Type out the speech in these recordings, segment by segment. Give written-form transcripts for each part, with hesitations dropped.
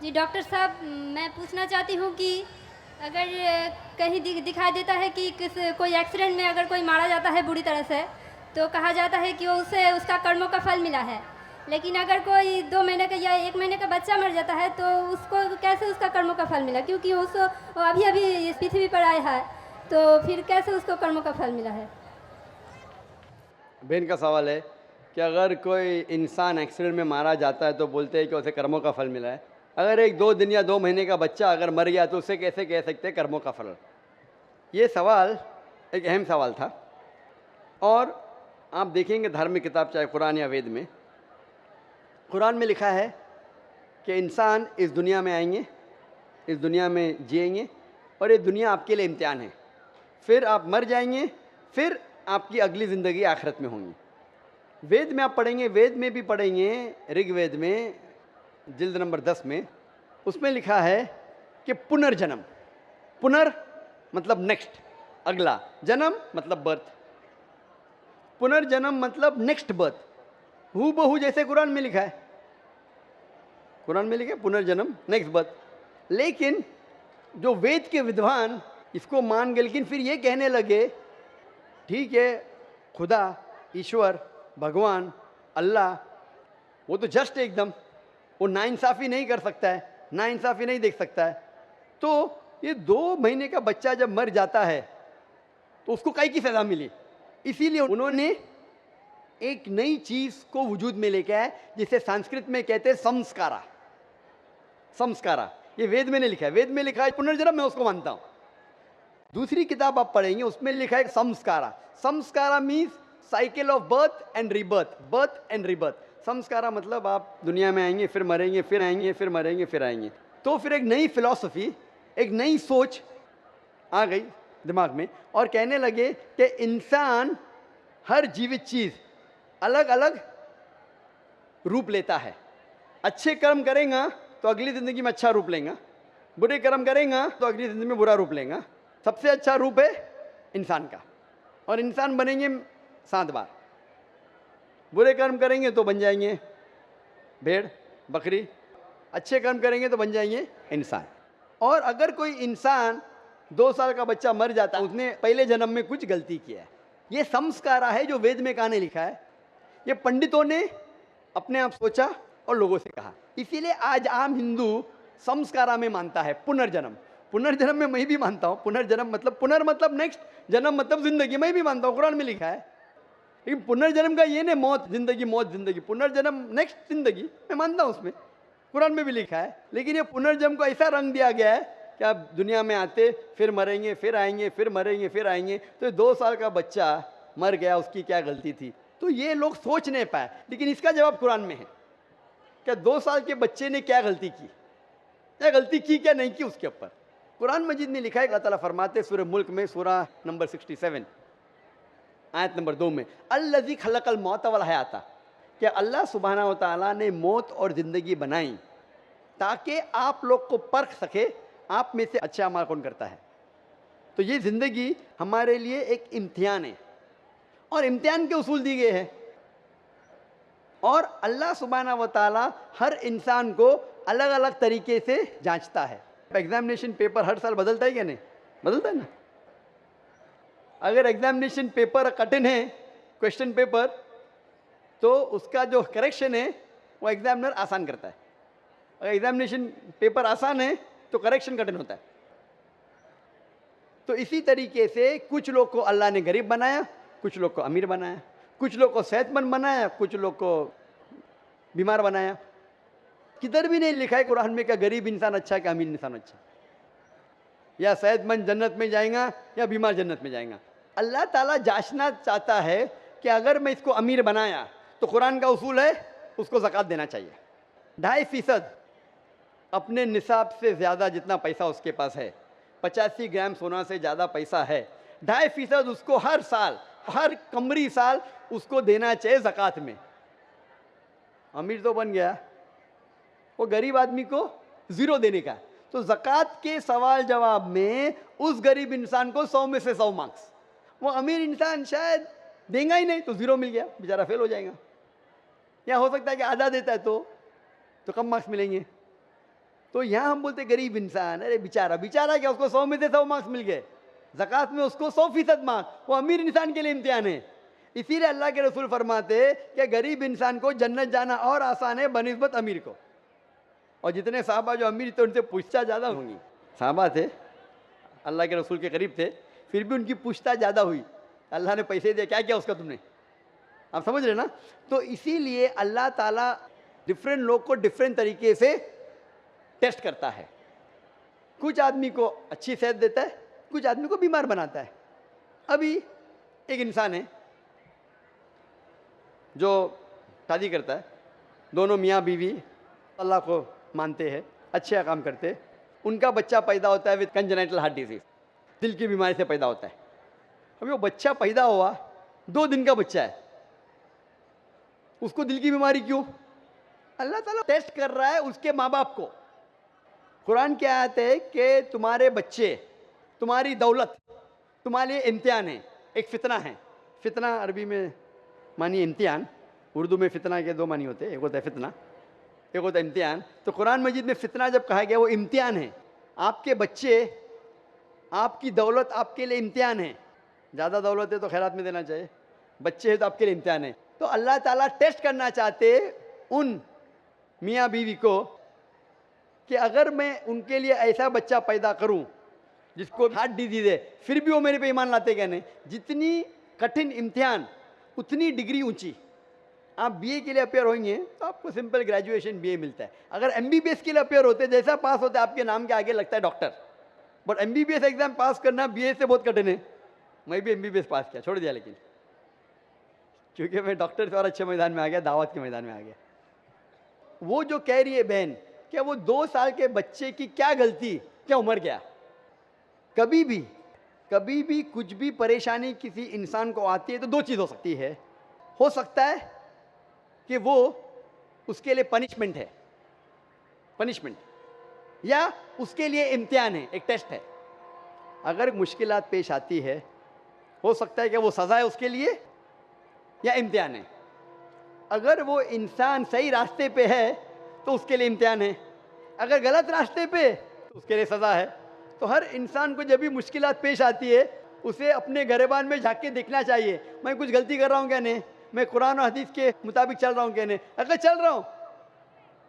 जी doctor साहब, मैं पूछना चाहती हूँ कि अगर कहीं दिखाई देता है कि कोई एक्सीडेंट में अगर कोई मारा जाता है बुरी तरह से, तो कहा जाता है कि वो उसे उसका कर्मों का फल मिला है। लेकिन अगर कोई 2 महीने का या 1 महीने का बच्चा मर जाता है, तो उसको कैसे उसका कर्मों का फल मिला? क्योंकि वो अभी-अभी इस पृथ्वी पर आया है, तो फिर कैसे उसको कर्मों का फल मिला है? बहन का सवाल है कि अगर कोई इंसान एक्सीडेंट में मारा जाता है तो बोलते हैं कि उसे कर्मों का फल मिला है। अगर एक 2 दिन या 2 महीने का बच्चा अगर मर गया तो उसे कैसे कह सकते हैं कर्मों का फल? ये सवाल एक अहम सवाल था। और आप देखेंगे धार्मिक किताब चाहे कुरान या वेद में, कुरान में लिखा है कि इंसान इस दुनिया में आएंगे, इस दुनिया में जिएंगे और ये दुनिया आपके लिए इम्तिहान है। फिर आप मर जाएंगे, फिर आपकी अगली ज़िंदगी आखिरत में होंगी। वेद में आप पढ़ेंगे, वेद में भी पढ़ेंगे, ऋग्वेद में जिल्द नंबर 10 में, उसमें लिखा है कि पुनर्जन्म, पुनर मतलब नेक्स्ट, अगला, जन्म मतलब बर्थ, पुनर्जन्म मतलब नेक्स्ट बर्थ, हू बहू जैसे कुरान में लिखा है। कुरान में लिखा है पुनर्जन्म नेक्स्ट बर्थ। लेकिन जो वेद के विद्वान इसको मान गए, लेकिन फिर ये कहने लगे ठीक है, खुदा, ईश्वर, भगवान, अल्लाह, वो तो जस्ट एकदम, वो नाइंसाफ़ी नहीं कर सकता है, नाइंसाफ़ी नहीं देख सकता है। तो ये 2 महीने का बच्चा जब मर जाता है तो उसको काहे की सज़ा मिली? इसीलिए उन्होंने एक नई चीज़ को वजूद में लेके आए, जिसे संस्कृत में कहते हैं संस्कारा। संस्कारा ये वेद में नहीं लिखा है, वेद में लिखा है पुनर्जन्म, मैं उसको मानता हूँ। दूसरी किताब आप पढ़ेंगे, उसमें लिखा है संस्कारा। संस्कारा means cycle of birth and rebirth, birth and rebirth. संस्कारा मतलब आप दुनिया में आएंगे, फिर मरेंगे, फिर आएंगे, फिर मरेंगे, फिर आएंगे। तो फिर एक नई फिलॉसफी, एक नई सोच आ गई दिमाग में और कहने लगे कि इंसान, हर जीवित चीज़ अलग अलग रूप लेता है। अच्छे कर्म करेगा तो अगली ज़िंदगी में अच्छा रूप लेगा, बुरे कर्म करेगा तो अगली ज़िंदगी में बुरा रूप लेगा। सबसे अच्छा रूप है इंसान का, और इंसान बनेंगे 7 बार। बुरे कर्म करेंगे तो बन जाएंगे भेड़, बकरी, अच्छे कर्म करेंगे तो बन जाएंगे इंसान। और अगर कोई इंसान 2 साल का बच्चा मर जाता है, उसने पहले जन्म में कुछ गलती किया है। ये संस्कारा है जो वेद में कहा नहीं लिखा है, ये पंडितों ने अपने आप सोचा और लोगों से कहा। इसीलिए आज आम हिंदू संस्कारा में मानता है पुनर्जन्म। पुनर्जन्म में मैं भी मानता हूँ, पुनर्जन्म मतलब पुनर् मतलब नेक्स्ट, जन्म मतलब जिंदगी, मैं भी मानता हूँ, कुरान में लिखा है। लेकिन पुनर्जन्म का ये नहीं मौत जिंदगी, मौत जिंदगी, पुनर्जन्म नेक्स्ट जिंदगी, मैं मानता हूँ उसमें, कुरान में भी लिखा है। लेकिन ये पुनर्जन्म को ऐसा रंग दिया गया है कि आप दुनिया में आते, फिर मरेंगे, फिर आएंगे, फिर मरेंगे, फिर आएंगे। तो 2 साल का बच्चा मर गया, उसकी क्या गलती थी? तो ये लोग सोच नहीं पाए, लेकिन इसका जवाब कुरान में है। क्या 2 साल के बच्चे ने क्या गलती की, क्या गलती की, क्या नहीं की, उसके ऊपर कुरान मजीद में लिखा है। अल्लाह ताला फरमाते सूरह मुल्क में, सूरह नंबर 67 आयत नंबर 2 में, अल्लज़ी खलक़ल मौत वल हयाता, कि अल्लाह सुब्हानहू व तआला ने मौत और ज़िंदगी बनाई ताकि आप लोग को परख सके आप में से अच्छा अमल कौन करता है। तो ये ज़िंदगी हमारे लिए एक इम्तिहान है, और इम्तिहान के उसूल दिए गए हैं। और अल्लाह सुब्हानहू व तआला हर इंसान को अलग अलग तरीके से जांचता है। एग्जामिनेशन पेपर हर साल बदलता है क्या? नहीं बदलता है ना। अगर एग्जामिनेशन पेपर कठिन है, क्वेश्चन पेपर, तो उसका जो करेक्शन है वो एग्जामिनर आसान करता है। अगर एग्जामिनेशन पेपर आसान है तो करेक्शन कठिन होता है। तो इसी तरीके से कुछ लोग को अल्लाह ने गरीब बनाया, कुछ लोग को अमीर बनाया, कुछ लोग को सेहतमंद बनाया, कुछ लोग को बीमार बनाया। किधर भी नहीं लिखा है कुरान में क्या गरीब इंसान अच्छा है, क्या अमीर इंसान अच्छा, या सेहतमंद जन्नत में जाएगा या बीमार जन्नत में जाएगा। अल्लाह ताला जांचना चाहता है कि अगर मैं इसको अमीर बनाया तो कुरान का उसूल है उसको ज़कात देना चाहिए। 2.5% अपने निसाब से ज़्यादा जितना पैसा उसके पास है, 85 ग्राम सोना से ज़्यादा पैसा है, 2.5% उसको हर साल, हर कमरी साल उसको देना चाहिए ज़कात में। अमीर तो बन गया, वो गरीब आदमी को 0 देने का। तो ज़कात के सवाल जवाब में उस गरीब इंसान को 100 में से 100 मार्क्स, वो अमीर इंसान शायद देगा ही नहीं तो 0 मिल गया, बेचारा फेल हो जाएगा। या हो सकता है कि आधा देता है तो कम मार्क्स मिलेंगे। तो यहाँ हम बोलते गरीब इंसान, अरे बेचारा, बेचारा क्या, उसको 100 में से 100 मार्क्स मिल गए, ज़कात में उसको 100% मार्क्स, वो अमीर इंसान के लिए इम्तिहान है। इसीलिए अल्लाह के रसूल फरमाते कि गरीब इंसान को जन्नत जाना और आसान है बनिस्बत अमीर को। और जितने साहबा जो अमीर थे उनसे पूछताछ ज़्यादा होंगी। साहबा थे, अल्लाह के रसूल के करीब थे, फिर भी उनकी पूछताछ ज़्यादा हुई। अल्लाह ने पैसे दिए, क्या किया उसका तुमने? आप समझ रहे ना? तो इसीलिए अल्लाह ताला डिफरेंट लोग को डिफरेंट तरीके से टेस्ट करता है। कुछ आदमी को अच्छी सेहत देता है, कुछ आदमी को बीमार बनाता है। अभी एक इंसान है जो शादी करता है, दोनों मियाँ बीवी अल्लाह को मानते हैं, अच्छे काम करते हैं, उनका बच्चा पैदा होता है विद कंजेनाइटल हार्ट डिजीज, दिल की बीमारी से पैदा होता है। अभी वो बच्चा पैदा हुआ, 2 दिन का बच्चा है, उसको दिल की बीमारी क्यों? अल्लाह ताला टेस्ट कर रहा है उसके माँ बाप को। कुरान क्या आयत है कि तुम्हारे बच्चे, तुम्हारी दौलत तुम्हारे लिए इम्तिहान है, एक फितना है। फितना अरबी में मानी इम्तिहान, उर्दू में फितना के 2 मानी होते हैं, एक होता है फितना, एक होता है इम्तिहान। तो कुरान मजीद में फितना जब कहा गया वो इम्तिहान है। आपके बच्चे, आपकी दौलत आपके लिए इम्तिहान है। ज़्यादा दौलत है तो खैरात में देना चाहिए, बच्चे हैं तो आपके लिए इम्तिहान है। तो अल्लाह ताला टेस्ट करना चाहते उन मियाँ बीवी को कि अगर मैं उनके लिए ऐसा बच्चा पैदा करूं जिसको हार्ट डिजीज है, फिर भी वो मेरे पे ईमान लाते क्या नहीं? जितनी कठिन इम्तिहान उतनी डिग्री ऊंची। आप बीए के लिए अपेयर होंगे तो आपको सिंपल ग्रेजुएशन बीए मिलता है। अगर एमबीबीएस के लिए अपेयर होते, जैसा पास होता है आपके नाम के आगे लगता है डॉक्टर। बट एमबीबीएस एग्जाम पास करना बीए से बहुत कठिन है। मैं भी एमबीबीएस पास किया, छोड़ दिया, लेकिन क्योंकि मैं डॉक्टर से और अच्छे मैदान में आ गया, दावत के मैदान में आ गया। वो जो कह रही है बहन, क्या वो 2 साल के बच्चे की क्या गलती, क्या उम्र गया? कभी भी कुछ भी परेशानी किसी इंसान को आती है तो 2 चीज़ हो सकती है। हो सकता है कि वो उसके लिए पनिशमेंट है, पनिशमेंट, या उसके लिए इम्तिहान है, एक टेस्ट है। अगर मुश्किलात पेश आती है, हो सकता है कि वो सज़ा है उसके लिए या इम्तिहान है। अगर वो इंसान सही रास्ते पे है तो उसके लिए इम्तिहान है, अगर गलत रास्ते पे तो उसके लिए सज़ा है। तो हर इंसान को जब भी मुश्किलात पेश आती है उसे अपने गिरबान में झांक के देखना चाहिए, मैं कुछ गलती कर रहा हूँ क्या नहीं, मैं कुरान और हदीस के मुताबिक चल रहा हूँ क्या नहीं। अगर चल रहा हूँ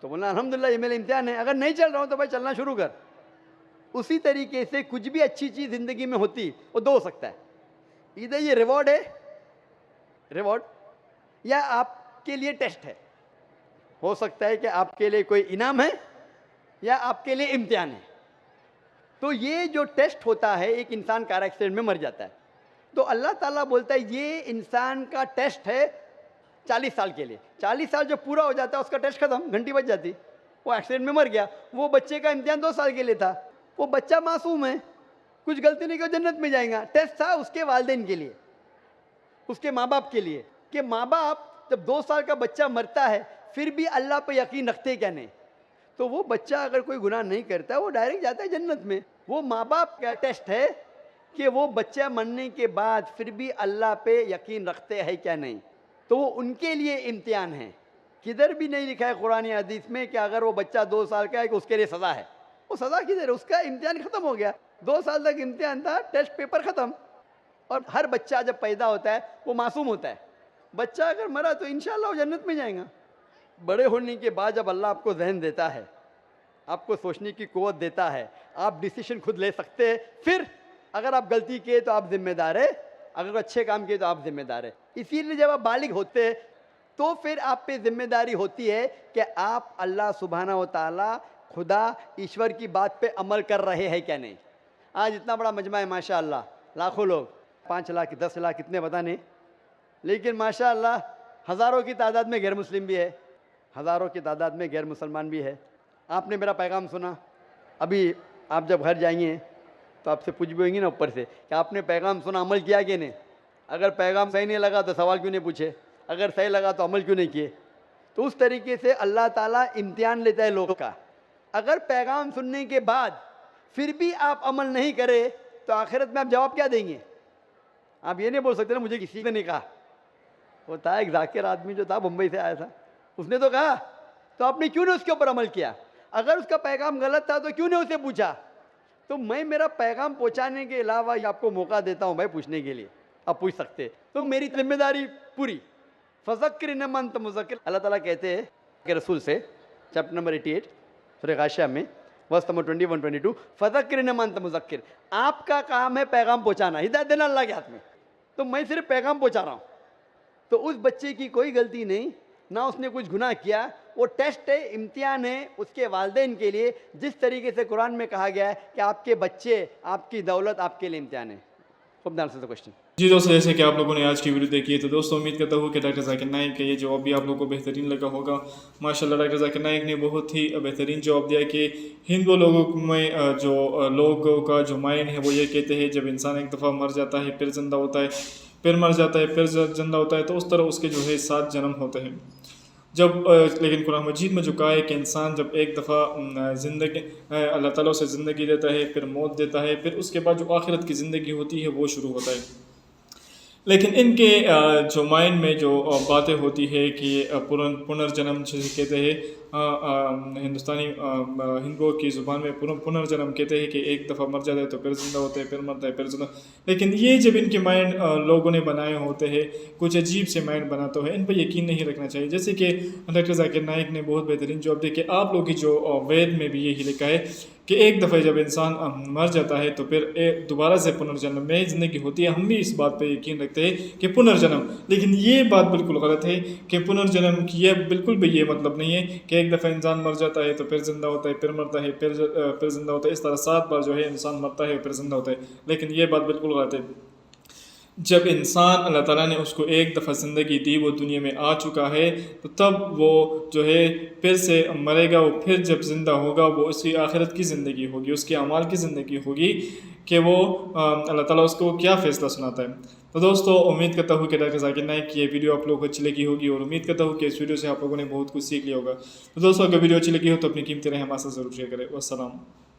तो बोलना अल्हम्दुलिल्लाह ये मेरा इम्तिहान है, अगर नहीं चल रहा हूँ तो भाई चलना शुरू कर। उसी तरीके से कुछ भी अच्छी चीज़ ज़िंदगी में होती वो 2 हो सकता है, इधर ये रिवॉर्ड है, रिवॉर्ड, या आपके लिए टेस्ट है। हो सकता है कि आपके लिए कोई इनाम है या आपके लिए इम्तिहान है। तो ये जो टेस्ट होता है, एक इंसान कार एक्सीडेंट में मर जाता है तो अल्लाह ताला बोलता है ये इंसान का टेस्ट है 40 साल के लिए। 40 साल जब पूरा हो जाता है उसका टेस्ट खत्म, घंटी बज जाती, वो एक्सीडेंट में मर गया। वो बच्चे का इम्तिहान 2 साल के लिए था, वो बच्चा मासूम है, कुछ गलती नहीं की जन्नत में जाएगा। टेस्ट था उसके वालिदैन के लिए, उसके माँ बाप के लिए, कि माँ बाप जब 2 साल का बच्चा मरता है फिर भी अल्लाह पे यकीन रखते क्या नहीं। तो वो बच्चा अगर कोई गुनाह नहीं करता वो डायरेक्ट जाता है जन्नत में। वो माँ बाप का टेस्ट है कि वो बच्चा मरने के बाद फिर भी अल्लाह पे यकीन रखते हैं क्या नहीं। तो वो उनके लिए इम्तिहान है। किधर भी नहीं लिखा है कुरान या हदीस में कि अगर वो बच्चा 2 साल का है कि उसके लिए सज़ा है। वो सज़ा किधर है? उसका इम्तिहान ख़त्म हो गया, 2 साल तक इम्तिहान था, टेस्ट पेपर ख़त्म। और हर बच्चा जब पैदा होता है वो मासूम होता है। बच्चा अगर मरा तो इंशाअल्लाह वो जन्नत में जाएगा। बड़े होने के बाद जब अल्लाह आपको ज़हन देता है, आपको सोचने की क़ुव्वत देता है, आप डिसीजन खुद ले सकते हैं। फिर अगर आप गलती किए तो आप जिम्मेदार है, अगर अच्छे काम किए तो आप जिम्मेदार है। इसीलिए जब आप बालिग होते हैं तो फिर आप पे जिम्मेदारी होती है कि आप अल्लाह सुब्हाना व तआला, खुदा ईश्वर की बात पे अमल कर रहे हैं क्या नहीं। आज इतना बड़ा मजमा है माशाअल्लाह, लाखों लोग, 5 लाख 10 लाख कितने पता नहीं, लेकिन माशाअल्लाह हज़ारों की तादाद में गैर मुस्लिम भी है, हज़ारों की तादाद में गैर मुसलमान भी है। आपने मेरा पैगाम सुना, अभी आप जब घर जाएंगे तो आपसे पूछ भी होंगी ना ऊपर से कि आपने पैगाम सुना, अमल किया कि नहीं। अगर पैगाम सही नहीं लगा तो सवाल क्यों नहीं पूछे, अगर सही लगा तो अमल क्यों नहीं किए। तो उस तरीके से अल्लाह ताला इम्तिहान लेता है लोगों का। अगर पैगाम सुनने के बाद फिर भी आप अमल नहीं करें तो आखिरत में आप जवाब क्या देंगे? आप ये नहीं बोल सकते ना मुझे किसी ने नहीं कहा। वो था एक जाकिर आदमी जो था, मुंबई से आया था, उसने तो कहा, तो आपने क्यों नहीं उसके ऊपर अमल किया? अगर उसका पैगाम गलत था तो क्यों नहीं उसे पूछा? तो मैं मेरा पैगाम पहुंचाने के अलावा आपको मौका देता हूं भाई पूछने के लिए, आप पूछ सकते हैं, तो मेरी जिम्मेदारी पूरी। फज़क्किर इन्नमा अंत मुज़क्किर, अल्लाह ताला कहते हैं कि रसूल से चैप्टर नंबर 88 सूरह गाशिया में वर्स नंबर 21-22, फज़क्किर इन्नमा अंत मुज़क्किर, आपका काम है पैगाम पहुंचाना, हिदायत देना अल्लाह के हाथ में, तो मैं सिर्फ पैगाम पहुंचा रहा हूँ। तो उस बच्चे की कोई गलती नहीं, ना उसने कुछ गुनाह किया, वो टेस्ट है, इम्तिहान है उसके वालिदैन के लिए। जिस तरीके से कुरान में कहा गया है कि आपके बच्चे, आपकी दौलत आपके लिए इम्तिहान है। Hope that answers the question. जी दोस्तों, जैसे कि आप लोगों ने आज की वीडियो देखी है, तो दोस्तों उम्मीद करता हूँ कि डॉक्टर जाकिर नाइक का ये जवाब भी आप लोगों को बेहतरीन लगा होगा। माशाल्लाह डॉक्टर जाकिर नाइक ने बहुत ही बेहतरीन जवाब दिया कि हिंदू लोगों में जो लोगों का जो माइंड है वो ये कहते हैं जब इंसान एक दफ़ा मर जाता है फिर ज़िंदा होता है, फिर मर जाता है फिर ज़िंदा होता है, तो उस तरह उसके जो है 7 जन्म होते हैं। जब लेकिन कुरान मजीद में जो कहा है कि इंसान जब एक दफ़ा ज़िंदगी अल्लाह ताला उसे ज़िंदगी देता है, फिर मौत देता है, फिर उसके बाद जो आखिरत की ज़िंदगी होती है वो शुरू होता है। लेकिन इनके जो माइंड में जो बातें होती है कि पुनर्जन्म जिसे कहते हैं, हिंदुस्तानी हिंदुओं की ज़ुबान में पुनर्जन्म कहते हैं कि एक दफ़ा मर जाता है तो फिर ज़िंदा होता है, फिर मरता है फिर ज़िंदा। लेकिन ये जब इनके माइंड लोगों ने बनाए होते हैं, कुछ अजीब से माइंड बनाते हैं, इन पर यकीन नहीं रखना चाहिए। जैसे कि डॉक्टर जाकिर नाइक ने बहुत बेहतरीन जवाब दिया कि आप लोगों की जो वेद में भी यही लिखा है कि एक दफ़ा जब इंसान मर जाता है तो फिर दोबारा से पुनर्जन्म में ज़िंदगी होती है। हम भी इस बात पे यकीन रखते हैं कि पुनर्जन्म, लेकिन ये बात बिल्कुल गलत है कि पुनर्जन्म की ये बिल्कुल भी ये मतलब नहीं है कि एक दफ़ा इंसान मर जाता है तो फिर ज़िंदा होता है, फिर मरता है, फिर ज़िंदा होता है। इस तरह 7 बार जो है इंसान मरता है फिर ज़िंदा होता है, लेकिन ये बात बिल्कुल गलत है। जब इंसान अल्लाह ताला ने उसको एक दफ़ा ज़िंदगी दी, वो दुनिया में आ चुका है, तो तब वो जो है फिर से मरेगा, वो फिर जब ज़िंदा होगा वो उसकी आखिरत की ज़िंदगी होगी, उसके अमाल की ज़िंदगी होगी कि वो अल्लाह ताला उसको क्या फ़ैसला सुनाता है। तो दोस्तों उम्मीद करता हूँ कि डॉक्टर जाकिर नाइक की ये वीडियो आप लोगों को अच्छी लगी होगी, और उम्मीद करता हूँ कि इस वीडियो से आप लोगों ने बहुत कुछ सीख लिया होगा। तो दोस्तों अगर वीडियो अच्छी लगी हो तो अपनी कीमती राय हमारे साथ ज़रूर शेयर करें। वस्सलाम।